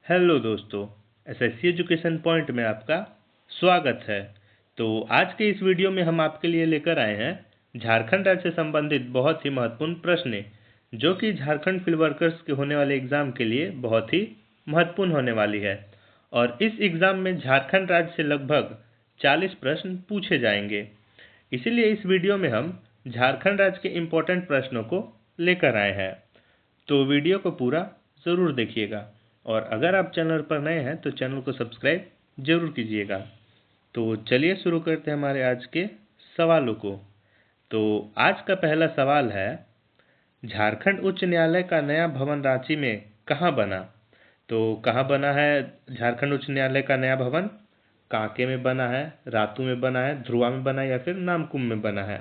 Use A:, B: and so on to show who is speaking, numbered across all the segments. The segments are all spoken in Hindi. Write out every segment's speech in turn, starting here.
A: हेलो दोस्तों, एसएससी एजुकेशन पॉइंट में आपका स्वागत है। तो आज के इस वीडियो में हम आपके लिए लेकर आए हैं झारखंड राज्य से संबंधित बहुत ही महत्वपूर्ण प्रश्न, जो कि झारखंड फील्ड वर्कर्स के होने वाले एग्ज़ाम के लिए बहुत ही महत्वपूर्ण होने वाली है। और इस एग्ज़ाम में झारखंड राज्य से लगभग 40 प्रश्न पूछे जाएंगे। इसीलिए इस वीडियो में हम झारखंड राज्य के इम्पोर्टेंट प्रश्नों को लेकर आए हैं। तो वीडियो को पूरा ज़रूर देखिएगा, और अगर आप चैनल पर नए हैं तो चैनल को सब्सक्राइब जरूर कीजिएगा। तो चलिए शुरू करते हैं हमारे आज के सवालों को। तो आज का पहला सवाल है, झारखंड उच्च न्यायालय का नया भवन रांची में कहाँ बना? तो कहाँ बना है झारखंड उच्च न्यायालय का नया भवन? कांके में बना है, रातू में बना है, ध्रुवा में बना है या फिर नामकुम में बना है?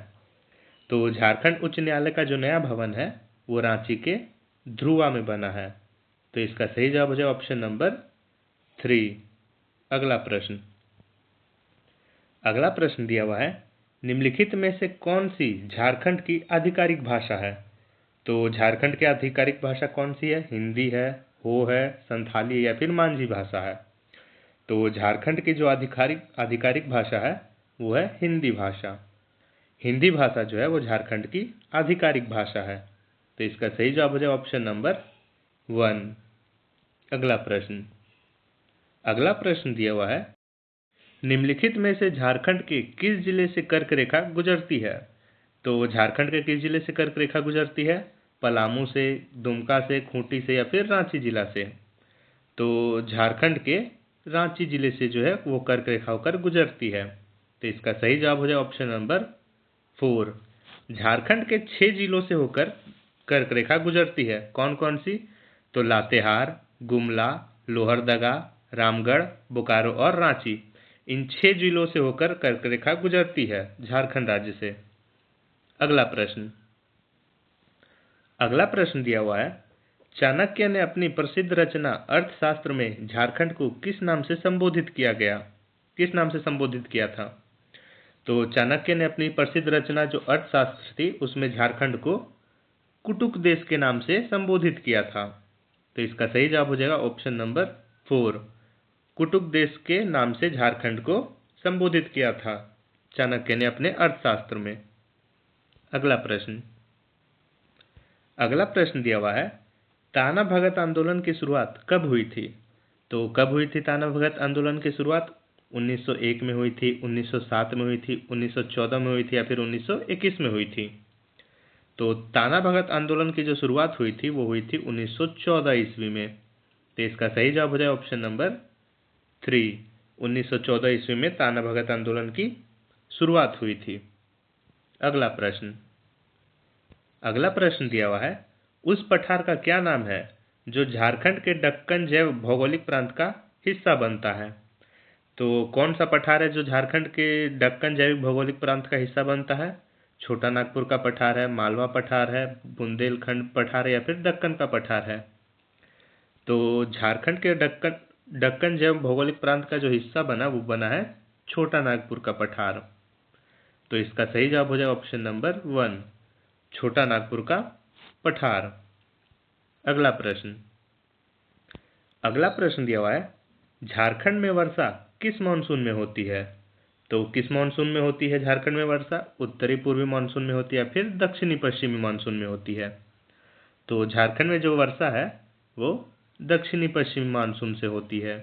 A: तो झारखंड उच्च न्यायालय का जो नया भवन है वो रांची के ध्रुवा में बना है। तो इसका सही जवाब हो जाए ऑप्शन नंबर 3। अगला प्रश्न दिया हुआ है, निम्नलिखित में से कौन सी झारखंड की आधिकारिक भाषा है? तो झारखंड की आधिकारिक भाषा कौन सी है? हिंदी है, हो है, संथाली या फिर मांझी भाषा है? तो झारखंड की जो आधिकारिक भाषा है वो है हिंदी भाषा। हिंदी भाषा जो है वो झारखंड की आधिकारिक भाषा है। तो इसका सही जवाब हो जाए ऑप्शन नंबर 1। अगला प्रश्न दिया हुआ है, निम्नलिखित में से झारखंड के किस जिले से कर्क रेखा गुजरती है? तो झारखंड के किस जिले से कर्क रेखा गुजरती है? पलामू से, दुमका से, खूंटी से या फिर रांची जिला से? तो झारखंड के रांची जिले से जो है वो कर्क रेखा होकर गुजरती है। तो इसका सही जवाब हो जाए ऑप्शन नंबर 4। झारखंड के 6 जिलों से होकर कर्क रेखा गुजरती है। कौन कौन सी? तो लातेहार, गुमला, लोहरदगा, रामगढ़, बोकारो और रांची, इन 6 जिलों से होकर कर्क रेखा गुजरती है झारखंड राज्य से। अगला प्रश्न दिया हुआ है, चाणक्य ने अपनी प्रसिद्ध रचना अर्थशास्त्र में झारखंड को किस नाम से संबोधित किया था? तो चाणक्य ने अपनी प्रसिद्ध रचना जो अर्थशास्त्र थी उसमें झारखंड को कुटुक देश के नाम से संबोधित किया था। तो इसका सही जवाब हो जाएगा ऑप्शन नंबर 4। कुटुक देश के नाम से झारखंड को संबोधित किया था चाणक्य ने अपने अर्थशास्त्र में। अगला प्रश्न दिया हुआ है, ताना भगत आंदोलन की शुरुआत कब हुई थी? तो कब हुई थी ताना भगत आंदोलन की शुरुआत? 1901 में हुई थी, 1907 में हुई थी, 1914 में हुई थी या फिर 1921 में हुई थी? तो ताना भगत आंदोलन की जो शुरुआत हुई थी वो हुई थी 1914 ईस्वी में। तो इसका सही जवाब हो जाए ऑप्शन नंबर 3। 1914 ईस्वी में ताना भगत आंदोलन की शुरुआत हुई थी। अगला प्रश्न दिया हुआ है, उस पठार का क्या नाम है जो झारखंड के दक्कन जैव भौगोलिक प्रांत का हिस्सा बनता है? तो कौन सा पठार है जो झारखंड के दक्कन जैविक भौगोलिक प्रांत का हिस्सा बनता है? छोटा नागपुर का पठार है, मालवा पठार है, बुंदेलखंड पठार है या फिर दक्कन का पठार है? तो झारखंड के दक्कन जैव भौगोलिक प्रांत का जो हिस्सा बना वो बना है छोटा नागपुर का पठार। तो इसका सही जवाब हो जाए ऑप्शन नंबर 1, छोटा नागपुर का पठार। अगला प्रश्न दिया हुआ है, झारखंड में वर्षा किस मानसून में होती है? तो किस मानसून में होती है झारखंड में वर्षा? उत्तरी पूर्वी मानसून में होती है या फिर दक्षिणी पश्चिमी मानसून में होती है? तो झारखंड में जो वर्षा है वो दक्षिणी पश्चिमी मानसून से होती है।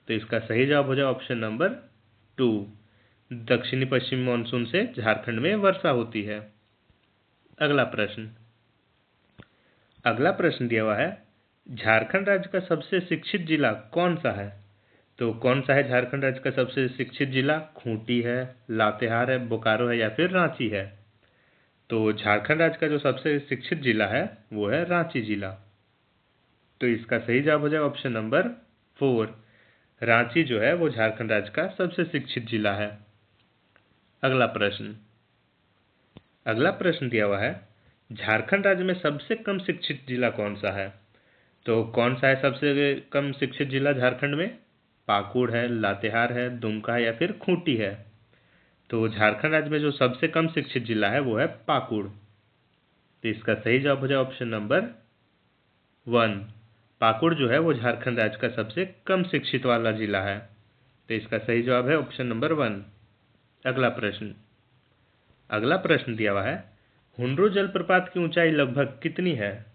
A: तो इसका सही जवाब हो जाए ऑप्शन नंबर 2, दक्षिणी पश्चिमी मानसून से झारखंड में वर्षा होती है। अगला प्रश्न दिया हुआ है, झारखंड राज्य का सबसे शिक्षित जिला कौन सा है? तो कौन सा है झारखंड राज्य का सबसे शिक्षित जिला? खूंटी है, लातेहार है, बोकारो है या फिर रांची है? तो झारखंड राज्य का जो सबसे शिक्षित जिला है वो है रांची जिला। तो इसका सही जवाब हो जाएगा ऑप्शन नंबर 4, रांची जो है वो झारखंड राज्य का सबसे शिक्षित जिला है। अगला प्रश्न दिया हुआ है, झारखंड राज्य में सबसे कम शिक्षित जिला कौन सा है? तो कौन सा है सबसे कम शिक्षित जिला झारखंड में? पाकुड़ है, लातेहार है, दुमका है या फिर खूंटी है? तो झारखंड राज्य में जो सबसे कम शिक्षित जिला है वो है पाकुड़। तो इसका सही जवाब हो जाए ऑप्शन नंबर 1, पाकुड़ जो है वो झारखंड राज्य का सबसे कम शिक्षित वाला जिला है। तो इसका सही जवाब है ऑप्शन नंबर 1। अगला प्रश्न दिया हुआ है, हुंड्रू जलप्रपात की ऊंचाई लगभग कितनी है?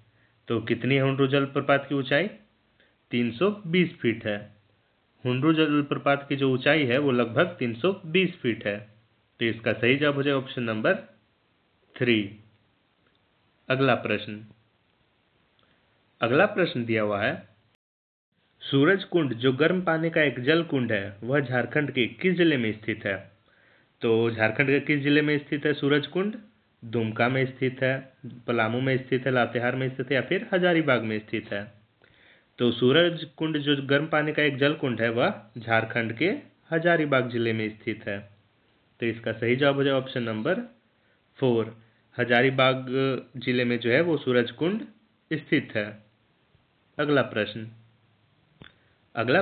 A: तो कितनी है हुंड्रू जलप्रपात की ऊंचाई? 320 फीट है। हुंड्रू जलप्रपात की जो ऊंचाई है वो लगभग 320 फीट है। तो इसका सही जवाब हो जाएगा ऑप्शन नंबर 3। अगला प्रश्न दिया हुआ है, सूरज कुंड जो गर्म पानी का एक जल कुंड है वह झारखंड के किस जिले में स्थित है? तो झारखंड के किस जिले में स्थित है सूरज कुंड? दुमका में स्थित है, पलामू में स्थित है, लातेहार में स्थित है या फिर हजारीबाग में स्थित है? तो सूरज कुंड जो गर्म पानी का एक जल कुंड है वह झारखंड के हजारीबाग जिले में स्थित है। तो इसका सही जवाब हो जाएगा ऑप्शन नंबर 4। हजारीबाग जिले में जो है वो सूरज कुंड स्थित है। अगला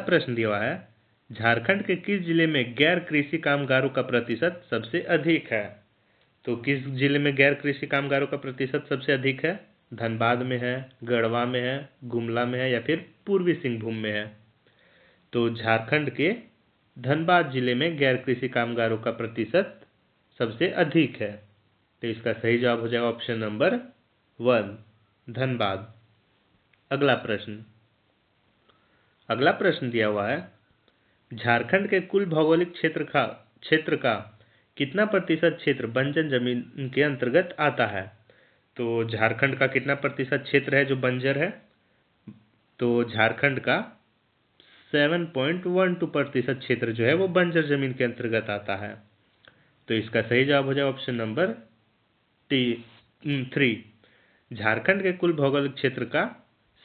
A: प्रश्न दिया हुआ है, झारखंड के किस जिले में गैर कृषि कामगारों का प्रतिशत सबसे अधिक है? तो किस जिले में गैर कृषि कामगारों का प्रतिशत सबसे अधिक है? धनबाद में है, गढ़वा में है, गुमला में है या फिर पूर्वी सिंहभूम में है? तो झारखंड के धनबाद जिले में गैर कृषि कामगारों का प्रतिशत सबसे अधिक है। तो इसका सही जवाब हो जाएगा ऑप्शन नंबर 1, धनबाद। अगला प्रश्न दिया हुआ है, झारखंड के कुल भौगोलिक क्षेत्र का कितना प्रतिशत क्षेत्र बंजर जमीन के अंतर्गत आता है? तो झारखंड का कितना प्रतिशत क्षेत्र है जो बंजर है? तो झारखंड का 7.12% क्षेत्र जो है वो बंजर जमीन के अंतर्गत आता है। तो इसका सही जवाब हो जाएगा ऑप्शन नंबर 3। झारखंड के कुल भौगोलिक क्षेत्र का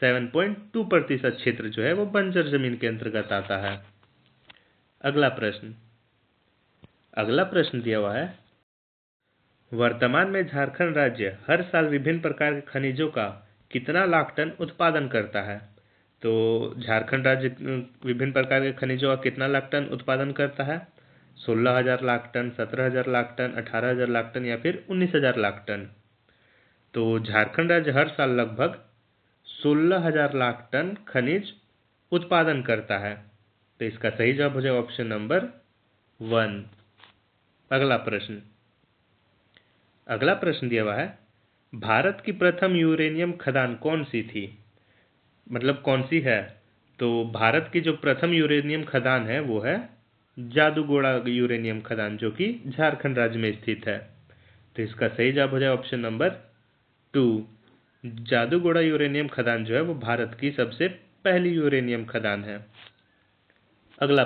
A: 7.2% क्षेत्र जो है वो बंजर जमीन के अंतर्गत आता है। अगला प्रश्न दिया हुआ है, वर्तमान में झारखंड राज्य हर साल विभिन्न प्रकार के खनिजों का कितना लाख टन उत्पादन करता है? तो झारखंड राज्य विभिन्न प्रकार के खनिजों का कितना लाख टन उत्पादन करता है? 16,000 lakh tonne, 17,000 lakh tonne, 18,000 lakh tonne या फिर 19,000 लाख टन? तो झारखंड राज्य हर साल लगभग 16,000 लाख टन खनिज उत्पादन करता है। तो इसका सही जवाब हो जाएगा ऑप्शन नंबर 1। अगला प्रश्न दिया हुआ है, भारत की प्रथम यूरेनियम खदान कौन सी थी? मतलब कौन सी है? तो भारत की जो प्रथम यूरेनियम खदान है वो है जादूगोड़ा यूरेनियम खदान, जो कि झारखंड राज्य में स्थित है। तो इसका सही जवाब हो जाएगा ऑप्शन नंबर 2। जादूगोड़ा यूरेनियम खदान जो है वो भारत की सबसे पहली यूरेनियम खदान है। अगला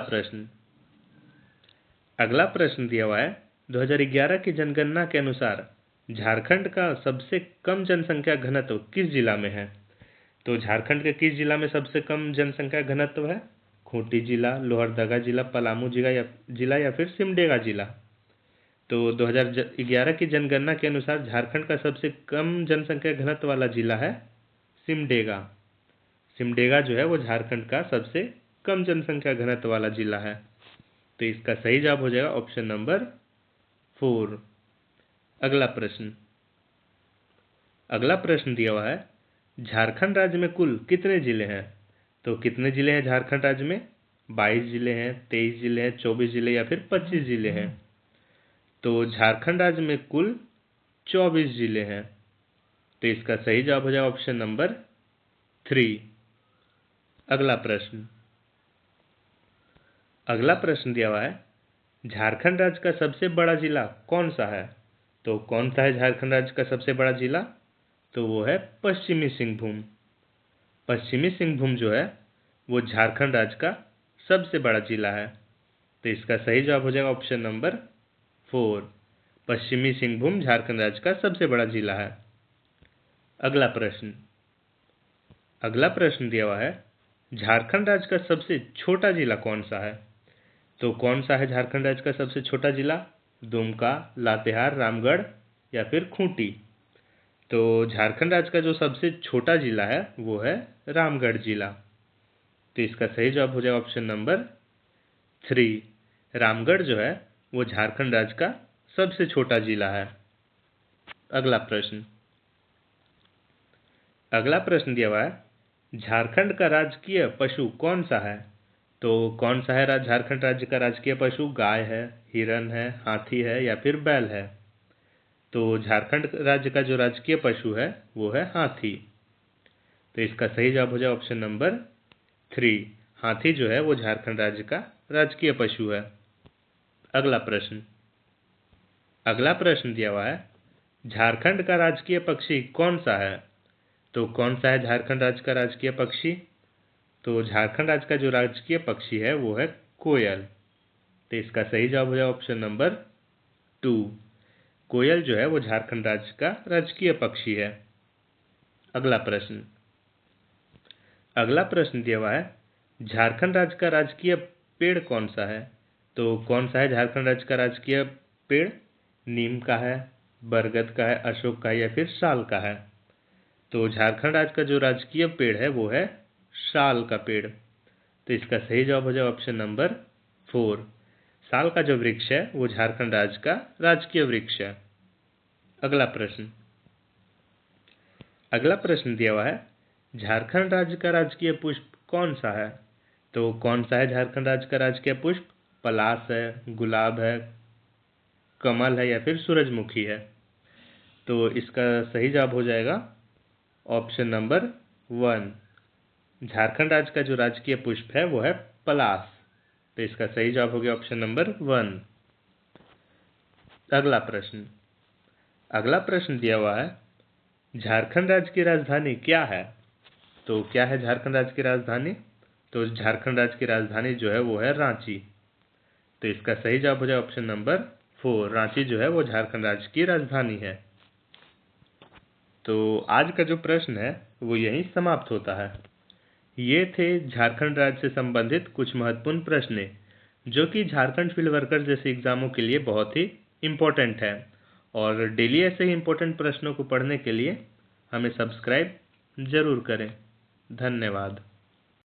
A: प्रश्न दिया हुआ है, 2011 की जनगणना के अनुसार झारखंड का सबसे कम जनसंख्या घनत्व किस जिला में है? तो झारखंड के किस जिला में सबसे कम जनसंख्या घनत्व है? खूंटी जिला, लोहरदगा जिला, पलामू जिला या फिर सिमडेगा जिला? तो 2011 की जनगणना के अनुसार झारखंड का सबसे कम जनसंख्या घनत्व वाला जिला है सिमडेगा। सिमडेगा जो है वो झारखंड का सबसे कम जनसंख्या घनत्व वाला जिला है। तो इसका सही जवाब हो जाएगा ऑप्शन नंबर 4। अगला प्रश्न दिया हुआ है, झारखंड राज्य में कुल कितने जिले हैं? तो कितने जिले हैं झारखंड राज्य में? 22 जिले हैं, 23 जिले हैं, 24 जिले या फिर 25 जिले हैं? तो झारखंड राज्य में कुल 24 जिले हैं। तो इसका सही जवाब हो जाएगा ऑप्शन नंबर 3। अगला प्रश्न दिया हुआ है, झारखंड राज्य का सबसे बड़ा जिला कौन सा है? तो कौन सा है झारखंड राज्य का सबसे बड़ा जिला? तो वो है पश्चिमी सिंहभूम। पश्चिमी सिंहभूम जो है वो झारखंड राज्य का सबसे बड़ा जिला है। तो इसका सही जवाब हो जाएगा ऑप्शन नंबर 4। पश्चिमी सिंहभूम झारखंड राज्य का सबसे बड़ा जिला है। अगला प्रश्न दिया हुआ है, झारखंड राज्य का सबसे छोटा जिला कौन सा है? तो कौन सा है झारखंड राज्य का सबसे छोटा जिला? दुमका, लातेहार, रामगढ़ या फिर खूंटी? तो झारखंड राज्य का जो सबसे छोटा जिला है वो है रामगढ़ जिला। तो इसका सही जवाब हो जाएगा ऑप्शन नंबर 3। रामगढ़ जो है वो झारखंड राज्य का सबसे छोटा जिला है। अगला प्रश्न दिया हुआ है, झारखंड का राजकीय पशु कौन सा है? तो कौन सा है झारखंड राज्य का राजकीय पशु? गाय है, हिरन है, हाथी है या फिर बैल है? तो झारखंड राज्य का जो राजकीय पशु है वो है हाथी। तो इसका सही जवाब हो जाए ऑप्शन नंबर 3। हाथी जो है वो झारखंड राज्य का राजकीय पशु है। अगला प्रश्न दिया हुआ है, झारखंड का राजकीय पक्षी कौन सा है? तो कौन सा है झारखंड राज्य का राजकीय पक्षी? तो झारखंड राज्य का जो राजकीय पक्षी है वो है कोयल। तो इसका सही जवाब हो जाए ऑप्शन नंबर 2। कोयल जो है वो झारखंड राज्य का राजकीय पक्षी है। अगला प्रश्न दिया हुआ है, झारखंड राज्य का राजकीय पेड़ कौन सा है? तो कौन सा है झारखंड राज्य का राजकीय पेड़? नीम का है, बरगद का है, अशोक का है या फिर साल का है? तो झारखंड राज्य का जो राजकीय पेड़ है वो है साल का पेड़। तो इसका सही जवाब हो जाए ऑप्शन नंबर 4। साल का जो वृक्ष है वो झारखंड राज्य का राजकीय वृक्ष है। अगला प्रश्न दिया हुआ है, झारखंड राज्य का राजकीय पुष्प कौन सा है? तो कौन सा है झारखंड राज्य का राजकीय पुष्प? पलाश है, गुलाब है, कमल है या फिर सूरजमुखी है? तो इसका सही जवाब हो जाएगा ऑप्शन नंबर 1। झारखंड राज्य का जो राजकीय पुष्प है वो है पलाश। तो इसका सही जवाब हो गया ऑप्शन नंबर 1। अगला प्रश्न दिया हुआ है, झारखंड राज्य की राजधानी क्या है? तो क्या है झारखंड राज्य की राजधानी? तो झारखंड राज्य की राजधानी जो है वो है रांची। तो इसका सही जवाब हो जाए ऑप्शन नंबर 4। रांची जो है वो झारखंड राज्य की राजधानी है। तो आज का जो प्रश्न है वो यहीं समाप्त होता है। ये थे झारखंड राज्य से संबंधित कुछ महत्वपूर्ण प्रश्न जो कि झारखंड फील्ड वर्कर जैसे एग्जामों के लिए बहुत ही इम्पोर्टेंट है। और डेली ऐसे ही इम्पोर्टेंट प्रश्नों को पढ़ने के लिए हमें सब्सक्राइब जरूर करें। धन्यवाद।